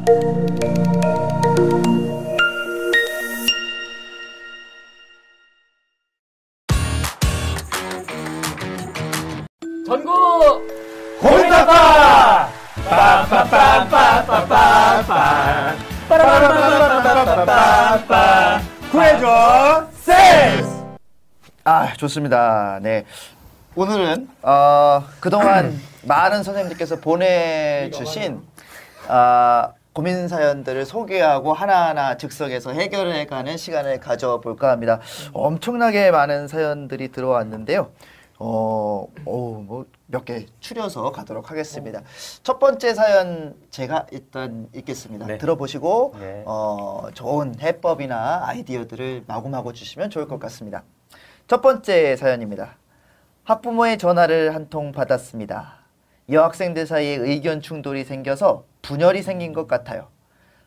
전국 고민다파 빠빠빠빠빠빠빠 빠빠빠빠빠빠빠 구해줘 센스. 좋습니다. 네, 오늘은 그동안 많은 선생님들께서 보내주신 고민 사연들을 소개하고 하나하나 즉석에서 해결해가는 시간을 가져볼까 합니다. 엄청나게 많은 사연들이 들어왔는데요. 뭐 몇 개 추려서 가도록 하겠습니다. 첫 번째 사연 제가 일단 읽겠습니다. 네. 들어보시고 네. 좋은 해법이나 아이디어들을 마구마구 주시면 좋을 것 같습니다. 첫 번째 사연입니다. 학부모의 전화를 한 통 받았습니다. 여학생들 사이에 의견 충돌이 생겨서 분열이 생긴 것 같아요.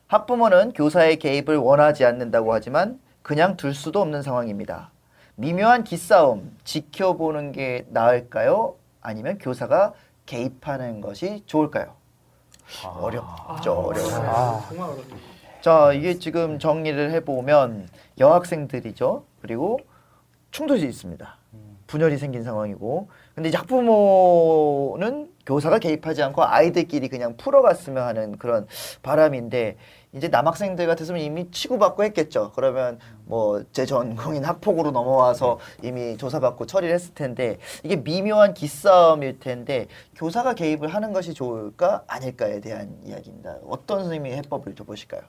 학부모는 교사의 개입을 원하지 않는다고 하지만 그냥 둘 수도 없는 상황입니다. 미묘한 기싸움 지켜보는 게 나을까요? 아니면 교사가 개입하는 것이 좋을까요? 어렵죠. 어려워요. 정말 어렵네요. 자, 이게 지금 정리를 해보면 여학생들이죠. 그리고 충돌이 있습니다. 분열이 생긴 상황이고, 근데 이제 학부모는 교사가 개입하지 않고 아이들끼리 그냥 풀어갔으면 하는 그런 바람인데, 이제 남학생들 같았으면 이미 치고받고 했겠죠. 그러면 뭐 제 전공인 학폭으로 넘어와서 이미 조사받고 처리를 했을 텐데, 이게 미묘한 기싸움일 텐데 교사가 개입을 하는 것이 좋을까 아닐까에 대한 이야기입니다. 어떤 선생님이 해법을 줘보실까요?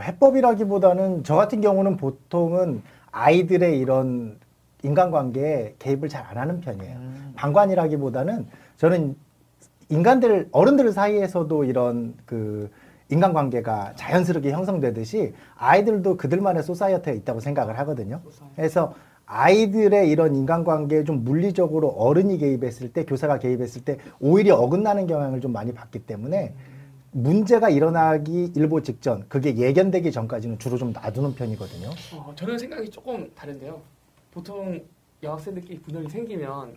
해법이라기보다는 저 같은 경우는 보통은 아이들의 이런 인간관계에 개입을 잘 안 하는 편이에요. 방관이라기보다는 저는 어른들 사이에서도 이런 그 인간관계가 자연스럽게 형성되듯이 아이들도 그들만의 소사이어티가 있다고 생각을 하거든요. 그래서 아이들의 이런 인간관계에 좀 물리적으로 어른이 개입했을 때, 교사가 개입했을 때 오히려 어긋나는 경향을 좀 많이 받기 때문에 문제가 일어나기 일보 직전, 그게 예견되기 전까지는 주로 좀 놔두는 편이거든요. 저는 생각이 조금 다른데요. 보통 여학생들끼리 분열이 생기면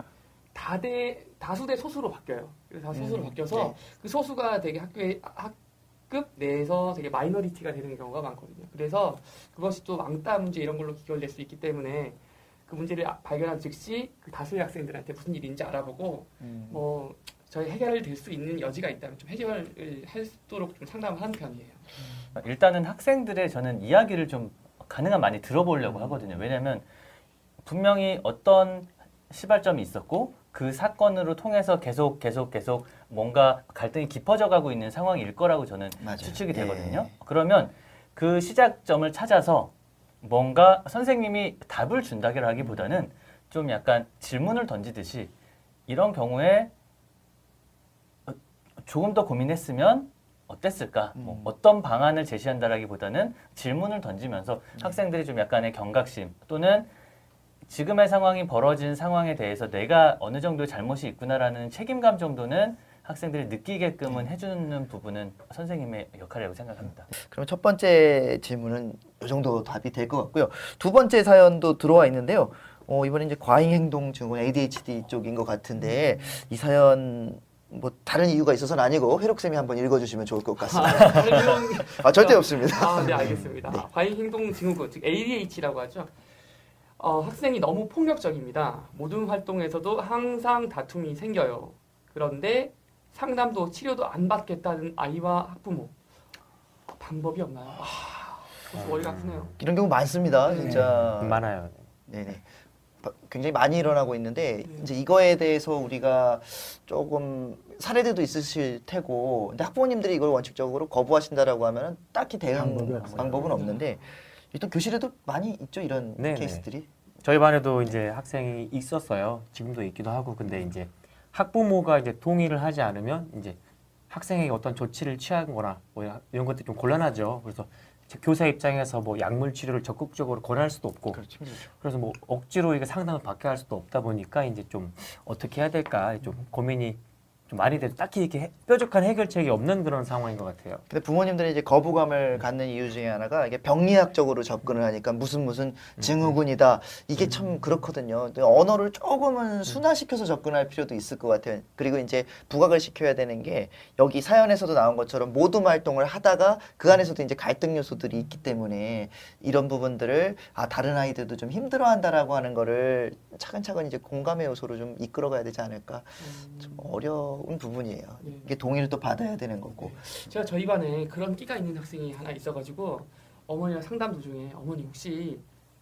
다수 대 소수로 바뀌어요. 그래서 소수로 바뀌어서 네. 그 소수가 되게 학급 내에서 되게 마이너리티가 되는 경우가 많거든요. 그래서 그것이 또 왕따 문제 이런 걸로 귀결될 수 있기 때문에 그 문제를 발견한 즉시 그 다수의 학생들한테 무슨 일인지 알아보고 뭐 저희 해결을 될 수 있는 여지가 있다면 좀 해결을 하도록 좀 상담을 하는 편이에요. 일단은 학생들의 저는 이야기를 좀 가능한 많이 들어보려고 하거든요. 왜냐하면 분명히 어떤 시발점이 있었고 그 사건으로 통해서 계속 뭔가 갈등이 깊어져 가고 있는 상황일 거라고 저는 맞아요. 추측이 되거든요. 예. 그러면 그 시작점을 찾아서 뭔가 선생님이 답을 준다기보다는 좀 약간 질문을 던지듯이 이런 경우에 조금 더 고민했으면 어땠을까? 뭐 어떤 방안을 제시한다라기보다는 질문을 던지면서 학생들이 좀 약간의 경각심 또는 지금의 상황이 벌어진 상황에 대해서 내가 어느 정도의 잘못이 있구나라는 책임감 정도는 학생들이 느끼게끔은 해주는 부분은 선생님의 역할이라고 생각합니다. 그럼 첫 번째 질문은 이 정도 답이 될 것 같고요. 두 번째 사연도 들어와 있는데요. 이번에 이제 과잉행동 증후군 ADHD 쪽인 것 같은데 이 사연 뭐 다른 이유가 있어서는 아니고 회록쌤이 한번 읽어주시면 좋을 것 같습니다. 절대 없습니다. 네, 알겠습니다. 과잉행동 증후군, 즉 ADHD라고 하죠. 학생이 너무 폭력적입니다. 모든 활동에서도 항상 다툼이 생겨요. 그런데 상담도 치료도 안 받겠다는 아이와 학부모. 방법이 없나요? 머리가 아프네요. 이런 경우 많습니다. 진짜. 많아요. 네네. 굉장히 많이 일어나고 있는데 이제 이거에 대해서 우리가 조금 사례들도 있으실 테고, 근데 학부모님들이 이걸 원칙적으로 거부하신다라고 하면 딱히 대응 방법은 없는데 일단 교실에도 많이 있죠, 이런 케이스들이. 저희 반에도 이제 학생이 있었어요. 지금도 있기도 하고. 근데 이제 학부모가 이제 동의를 하지 않으면 이제 학생에게 어떤 조치를 취하거나 뭐 이런 것들이 좀 곤란하죠. 그래서 교사 입장에서 뭐 약물 치료를 적극적으로 권할 수도 없고, 그렇죠. 그래서 뭐 억지로 이게 상담을 받게 할 수도 없다 보니까 이제 좀 어떻게 해야 될까 좀 고민이 좀 많이 돼도 딱히 이렇게 뾰족한 해결책이 없는 그런 상황인 것 같아요. 근데 부모님들이 이제 거부감을 갖는 이유 중에 하나가 이게 병리학적으로 접근을 하니까 무슨 증후군이다. 이게 참 그렇거든요. 언어를 조금은 순화시켜서 접근할 필요도 있을 것 같아요. 그리고 이제 부각을 시켜야 되는 게 여기 사연에서도 나온 것처럼 모둠 활동을 하다가 그 안에서도 이제 갈등 요소들이 있기 때문에 이런 부분들을 다른 아이들도 좀 힘들어한다라고 하는 거를 차근차근 이제 공감의 요소로 좀 이끌어가야 되지 않을까. 좀 어려운 부분이에요. 네. 이게 동의를 또 받아야 되는 거고. 제가 저희 반에 그런 끼가 있는 학생이 하나 있어가지고 어머니랑 상담 도중에 어머니 혹시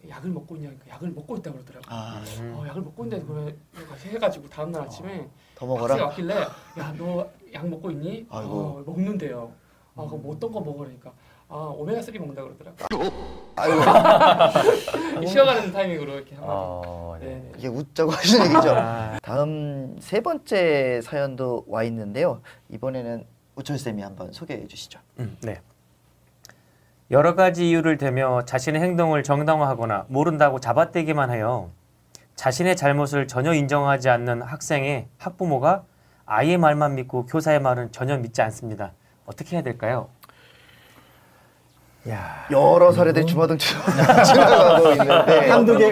약을 먹고 있냐? 그러니까 약을 먹고 있다고 그러더라고요. 약을 먹고 있는데 그러면 같이 해가지고 다음날 아침에 더 먹어라. 학생이 왔길래 야 너 약 먹고 있니? 아이고. 먹는데요. 그럼 뭐 어떤 거 먹으라니까 오메가3 먹는다 그러더라고요. 아이고. 쉬어가는 타이밍으로 이렇게 한마디. 네. 네. 이게 웃자고 하시는 얘기죠. 다음 세 번째 사연도 와 있는데요. 이번에는 우철 쌤이 한번 소개해 주시죠. 네. 여러 가지 이유를 대며 자신의 행동을 정당화하거나 모른다고 잡아떼기만 해요. 자신의 잘못을 전혀 인정하지 않는 학생의 학부모가 아이의 말만 믿고 교사의 말은 전혀 믿지 않습니다. 어떻게 해야 될까요? 야. 여러 사례들이 주마등처럼 지나가고 있는데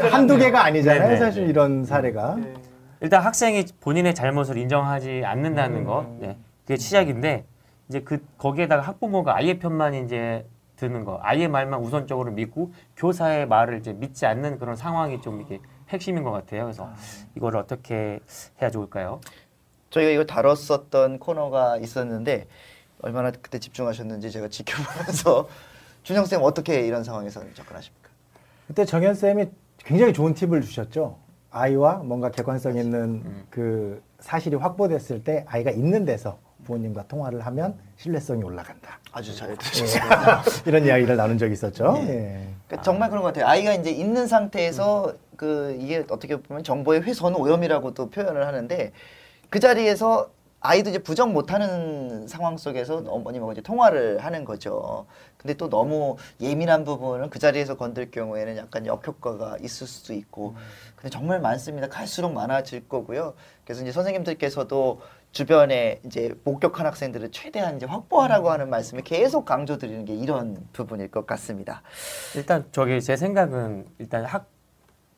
한두 개가 아니잖아요. 네네. 사실 이런 사례가. 네. 일단 학생이 본인의 잘못을 인정하지 않는다는 것, 네, 그게 시작인데 이제 거기에다가 학부모가 아이의 편만 이제 드는 거, 아이의 말만 우선적으로 믿고 교사의 말을 이제 믿지 않는 그런 상황이 좀 이게 핵심인 것 같아요. 그래서 이걸 어떻게 해야 좋을까요? 저희가 이거 다뤘었던 코너가 있었는데 얼마나 그때 집중하셨는지 제가 지켜보면서 준영 쌤 어떻게 이런 상황에서 접근하십니까? 그때 정현 쌤이 굉장히 좋은 팁을 주셨죠. 아이와 뭔가 객관성 있는 그 사실이 확보됐을 때 아이가 있는 데서 부모님과 통화를 하면 신뢰성이 올라간다. 아주 잘 예. 들으셨습니다. 이런 이야기를 나눈 적이 있었죠. 예. 예. 그러니까 정말 그런 것 같아요. 아이가 이제 있는 상태에서 이게 어떻게 보면 정보의 훼손 오염이라고도 표현을 하는데 그 자리에서 아이도 이제 부정 못하는 상황 속에서 어머님하고 이제 통화를 하는 거죠. 근데 또 너무 예민한 부분은 그 자리에서 건들 경우에는 약간 역효과가 있을 수도 있고. 근데 정말 많습니다. 갈수록 많아질 거고요. 그래서 이제 선생님들께서도 주변에 이제 목격한 학생들을 최대한 이제 확보하라고 하는 말씀을 계속 강조드리는 게 이런 부분일 것 같습니다. 일단 제 생각은 일단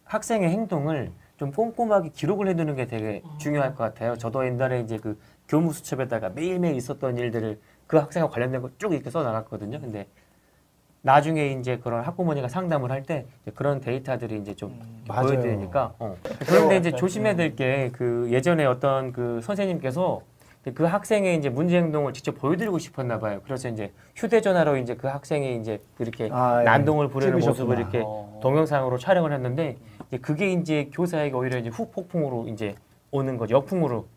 학생의 행동을 좀 꼼꼼하게 기록을 해두는 게 되게 중요할 것 같아요. 저도 옛날에 이제 그 교무 수첩에다가 매일매일 있었던 일들을 그 학생과 관련된 거 쭉 이렇게 써나갔거든요. 근데 나중에 이제 그런 학부모님과 상담을 할 때 그런 데이터들이 이제 좀 맞아요. 보여드리니까. 그런데 이제 조심해야 될 게 그 예전에 어떤 그 선생님께서 그 학생의 이제 문제 행동을 직접 보여드리고 싶었나 봐요. 그래서 이제 휴대전화로 이제 그 학생이 이제 그렇게 예. 난동을 부리는 찍으셨구나. 모습을 이렇게 동영상으로 촬영을 했는데 이제 그게 이제 교사에게 오히려 이제 후폭풍으로 이제 오는 거죠. 역풍으로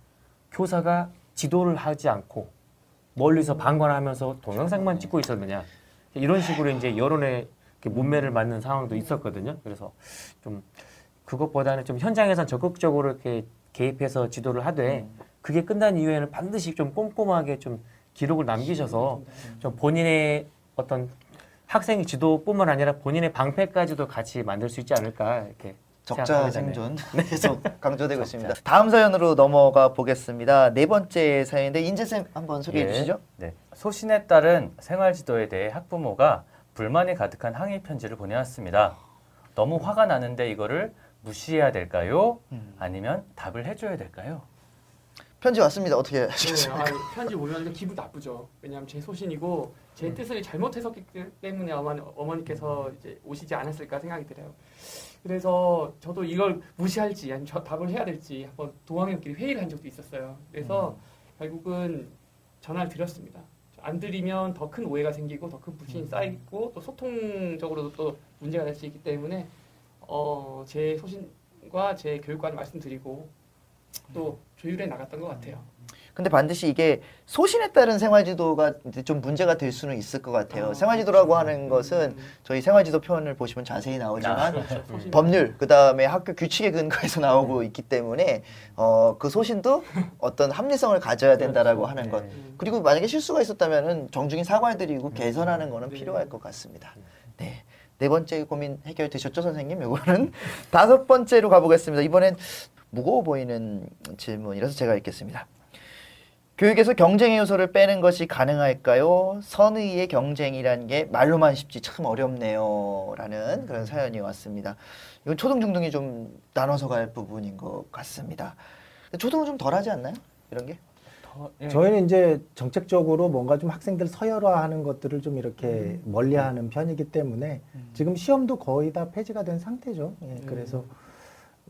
교사가 지도를 하지 않고 멀리서 방관하면서 동영상만 찍고 있었느냐 이런 식으로 이제 여론의 문매를 맞는 상황도 있었거든요. 그래서 좀 그것보다는 좀 현장에서 적극적으로 이렇게 개입해서 지도를 하되 그게 끝난 이후에는 반드시 좀 꼼꼼하게 좀 기록을 남기셔서 좀 본인의 어떤 학생의 지도뿐만 아니라 본인의 방패까지도 같이 만들 수 있지 않을까 이렇게 적자 생각하게 되네요. 생존 계속 강조되고 있습니다. 다음 사연으로 넘어가 보겠습니다. 네 번째 사연인데 인재쌤 한번 소개해 예. 주시죠. 네. 소신에 따른 생활지도에 대해 학부모가 불만이 가득한 항의 편지를 보내왔습니다. 너무 화가 나는데 이거를 무시해야 될까요? 아니면 답을 해줘야 될까요? 편지 왔습니다. 어떻게 네, 하시겠습니까? 편지 보면 기분 나쁘죠. 왜냐하면 제 소신이고 제 뜻을 잘못해서기 때문에 어머니께서 이제 오시지 않았을까 생각이 들어요. 그래서 저도 이걸 무시할지 아니면 답을 해야 될지 한번 동학년끼리 회의를 한 적도 있었어요. 그래서 결국은 전화를 드렸습니다. 안 드리면 더 큰 오해가 생기고 더 큰 불신이 쌓이고 또 소통적으로도 또 문제가 될 수 있기 때문에 제 소신과 제 교육관을 말씀드리고 또 조율해 나갔던 것 같아요. 근데 반드시 이게 소신에 따른 생활지도가 이제 좀 문제가 될 수는 있을 것 같아요. 생활지도라고 하는 것은 저희 생활지도 표현을 보시면 자세히 나오지만 소신. 법률 그다음에 학교 규칙에 근거해서 나오고 있기 때문에 그 소신도 어떤 합리성을 가져야 된다라고 하는 것. 그리고 만약에 실수가 있었다면은 정중히 사과해드리고 개선하는 거는 필요할 것 같습니다. 네. 네 번째 고민 해결되셨죠, 선생님? 이거는 다섯 번째로 가보겠습니다. 이번엔 무거워 보이는 질문이라서 제가 읽겠습니다. 교육에서 경쟁의 요소를 빼는 것이 가능할까요? 선의의 경쟁이라는 게 말로만 쉽지 참 어렵네요. 라는 그런 사연이 왔습니다. 이건 초등, 중등이 좀 나눠서 갈 부분인 것 같습니다. 초등은 좀 덜하지 않나요? 이런 게? 저희는 이제 정책적으로 뭔가 좀 학생들 서열화하는 것들을 좀 이렇게 멀리하는 편이기 때문에 지금 시험도 거의 다 폐지가 된 상태죠. 예, 그래서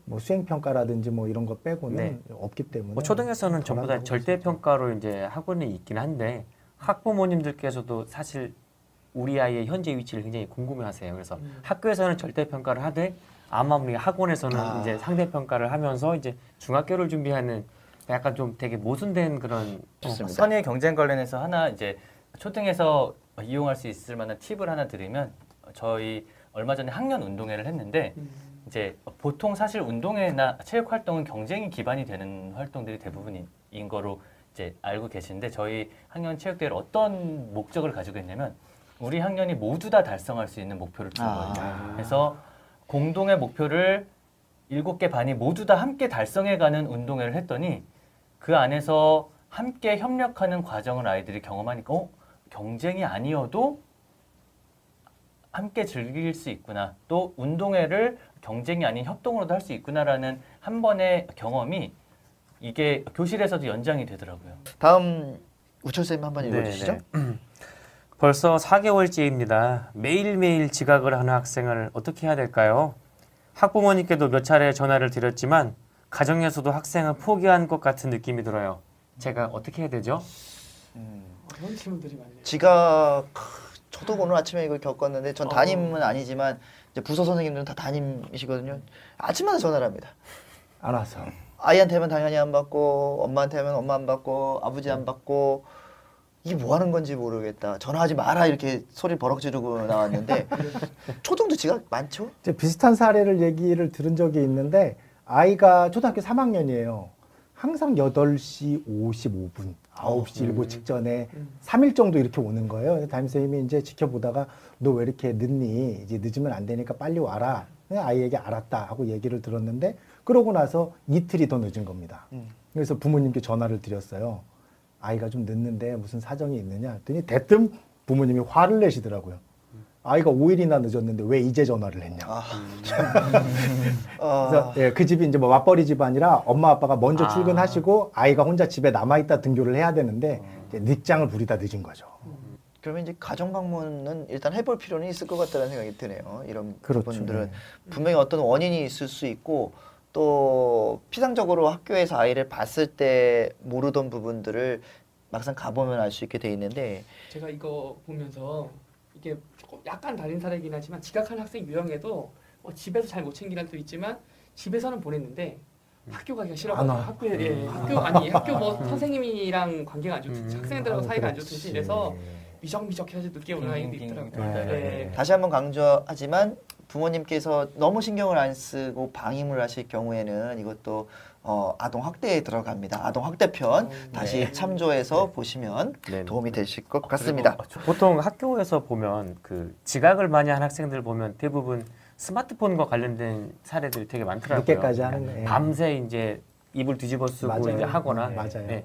뭐 수행평가라든지 뭐 이런 거 빼고는 네. 없기 때문에 뭐 초등에서는 전부 다 덜하다고 절대평가로 이제 학원이 있긴 한데 학부모님들께서도 사실 우리 아이의 현재 위치를 굉장히 궁금해하세요. 그래서 학교에서는 절대평가를 하되 아마 우리 학원에서는 이제 상대평가를 하면서 이제 중학교를 준비하는 약간 좀 되게 모순된 그런 좋습니다. 선의 경쟁 관련해서 하나 이제 초등에서 이용할 수 있을 만한 팁을 하나 드리면 저희 얼마 전에 학년 운동회를 했는데 이제 보통 사실 운동회나 체육 활동은 경쟁이 기반이 되는 활동들이 대부분인 거로 이제 알고 계신데 저희 학년 체육대회를 어떤 목적을 가지고 있냐면 우리 학년이 모두 다 달성할 수 있는 목표를 준 거예요. 그래서 공동의 목표를 7개 반이 모두 다 함께 달성해가는 운동회를 했더니 그 안에서 함께 협력하는 과정을 아이들이 경험하니까 경쟁이 아니어도 함께 즐길 수 있구나. 또 운동회를 경쟁이 아닌 협동으로도 할 수 있구나라는 한 번의 경험이 이게 교실에서도 연장이 되더라고요. 다음 우철 쌤 한번 읽어주시죠. 벌써 4개월째입니다. 매일매일 지각을 하는 학생을 어떻게 해야 될까요? 학부모님께도 몇 차례 전화를 드렸지만 가정에서도 학생을 포기한 것 같은 느낌이 들어요. 제가 어떻게 해야 되죠? 그런 질문들이 많네요. 지각 저도 오늘 아침에 이걸 겪었는데 전 담임은 아니지만 이제 부서 선생님들은 다 담임이시거든요. 아침마다 전화를 합니다. 안 와서. 아이한테면 당연히 안 받고 엄마한테면 엄마 안 받고 아버지 안 받고 이게 뭐 하는 건지 모르겠다. 전화하지 마라 이렇게 소리 버럭 지르고 나왔는데 초등도 지각 많죠? 이제 비슷한 사례를 얘기를 들은 적이 있는데 아이가 초등학교 3학년이에요. 항상 8시 55분, 9시 일보 직전에 3일 정도 이렇게 오는 거예요. 담임선생님이 이제 지켜보다가 너 왜 이렇게 늦니? 이제 늦으면 안 되니까 빨리 와라. 아이에게 알았다 하고 얘기를 들었는데 그러고 나서 이틀이 더 늦은 겁니다. 그래서 부모님께 전화를 드렸어요. 아이가 좀 늦는데 무슨 사정이 있느냐 했더니 대뜸 부모님이 화를 내시더라고요. 아이가 5일이나 늦었는데 왜 이제 전화를 했냐. 그래서 예, 그 집이 이제 뭐 맞벌이 집안이라 엄마 아빠가 먼저 출근하시고 아이가 혼자 집에 남아있다 등교를 해야 되는데 이제 늦장을 부리다 늦은 거죠. 그러면 이제 가정 방문은 일단 해볼 필요는 있을 것 같다는 생각이 드네요. 이런 그렇죠. 부분들은 분명히 어떤 원인이 있을 수 있고 또 피상적으로 학교에서 아이를 봤을 때 모르던 부분들을 막상 가보면 알 수 있게 돼 있는데 제가 이거 보면서 이게 조금 약간 다른 사례이긴 하지만 지각하는 학생 유형에도 집에서 잘 못 챙기는 도 있지만 집에서는 보냈는데 학교 가기가 싫어가지고 학교 뭐 선생님이랑 관계가 안 좋든지 학생들하고 사이가 안 좋든지 이래서 미적미적 해서 늦게 오는 아이도 있더라고요. 다시 한번 강조하지만 부모님께서 너무 신경을 안 쓰고 방임을 하실 경우에는 이것도 아동 학대에 들어갑니다. 아동 학대편 다시 참조해서 보시면 도움이 되실 것 같습니다. 보통 학교에서 보면 그 지각을 많이 한 학생들 보면 대부분 스마트폰과 관련된 사례들이 되게 많더라고요. 늦게까지 하는 거예요. 밤새 이제 이불 뒤집어 쓰고 이제 하거나 맞아요. 네.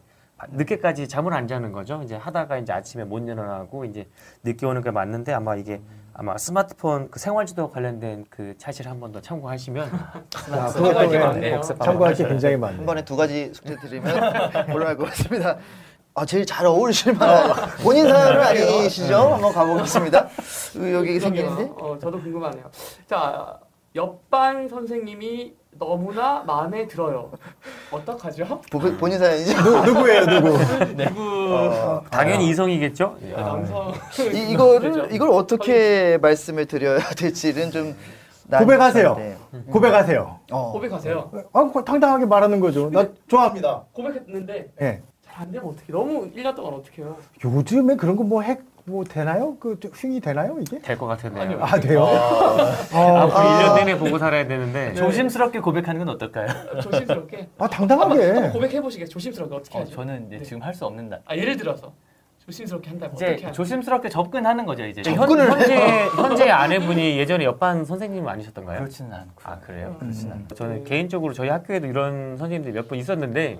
늦게까지 잠을 안 자는 거죠. 이제 하다가 이제 아침에 못 일어나고 이제 늦게 오는 게 맞는데 아마 이게 아마 스마트폰 그 생활지도 관련된 그 차시를 한 번 더 참고하시면 그것도 참고할 게 굉장히 많네요. 한 번에 2가지 숙제 드리면 곤란할 것 같습니다. 제일 잘 어울리실 만한 본인 사연은 아니시죠? 한번 가보겠습니다. 여기 생기는데? 저도 궁금하네요. 자, 옆반 선생님이 너무나 마음에 들어요. 어떡하죠? 본인 사연이죠? 누구예요, 누구? 당연히 이성이겠죠? 남성. 이걸 어떻게 말씀을 드려야 될지는 좀 고백하세요. 고백하세요. 고백하세요. 당당하게 말하는 거죠. 나 좋아합니다. 고백했는데 네. 잘 안 되면 어떻게? 너무 1년 동안 어떻게 해요? 요즘에 그런 거 뭐 되나요? 그 흉이 되나요 이게? 될 것 같은데요. 아니요. 돼요? 앞으로 1년 내내 보고 살아야 되는데 조심스럽게 고백하는 건 어떨까요? 조심스럽게. 당당하게. 한번 고백해 보시게. 조심스럽게 어떻게 하죠? 저는 이제 지금 할 수 없는 예를 들어서 조심스럽게 한다면 이제 어떻게 하죠? 조심스럽게 접근하는 거죠 이제. 현재 아내분이 예전에 옆반 선생님 아니셨던가요? 그렇지는 않고. 아 그래요? 그렇지는 않고. 저는 개인적으로 저희 학교에도 이런 선생님들이 몇 분 있었는데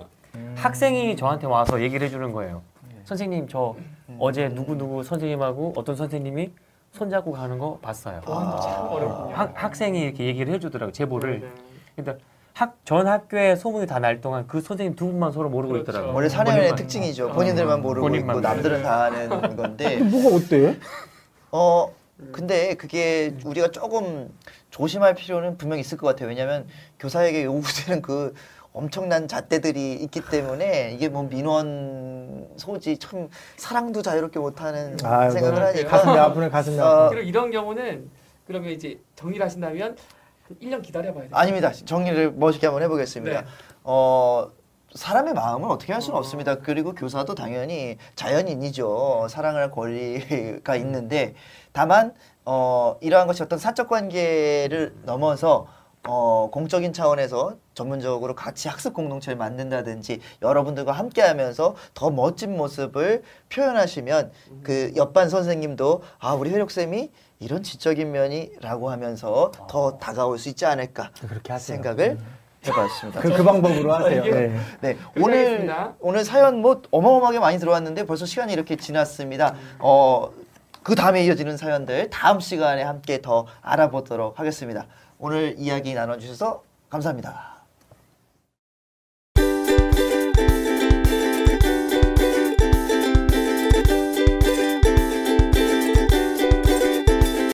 학생이 저한테 와서 얘기를 해주는 거예요. 선생님 저 어제 누구 선생님하고 어떤 선생님이 손잡고 가는 거 봤어요. 참 어렵군요. 학생이 이렇게 얘기를 해주더라고요. 제보를. 네. 그러니까 전 학교에 소문이 다 날 동안 그 선생님 두 분만 서로 모르고 그렇죠. 있더라고요. 원래 사내연의 본인만. 특징이죠. 본인들만 모르고 본인만 있고 남들은 다 아는 건데. 뭐가 어때? 근데 그게 우리가 조금 조심할 필요는 분명히 있을 것 같아요. 왜냐하면 교사에게 요구되는 그 엄청난 잣대들이 있기 때문에 이게 뭐 민원 소지 참 사랑도 자유롭게 못하는 아유, 생각을 너무 하니까 가슴이 아프네, 가슴이 아프네. 그리고 이런 경우는 그러면 이제 정리를 하신다면 1년 기다려봐야 돼요. 아닙니다. 정리를 멋있게 한번 해보겠습니다. 네. 사람의 마음을 어떻게 할 수는 없습니다. 그리고 교사도 당연히 자연인이죠. 사랑할 권리가 있는데 다만 이러한 것이 어떤 사적 관계를 넘어서 공적인 차원에서 전문적으로 같이 학습 공동체를 만든다든지 여러분들과 함께하면서 더 멋진 모습을 표현하시면 그 옆반 선생님도 아 우리 효력쌤이 이런 지적인 면이라고 하면서 더 다가올 수 있지 않을까 그렇게 하세요. 생각을 해봤습니다. 그 방법으로 하세요. 네. 네, 그렇게 하겠습니다. 오늘 사연 뭐 어마어마하게 많이 들어왔는데 벌써 시간이 이렇게 지났습니다. 그 다음에 이어지는 사연들 다음 시간에 함께 더 알아보도록 하겠습니다. 오늘 이야기 나눠주셔서 감사합니다.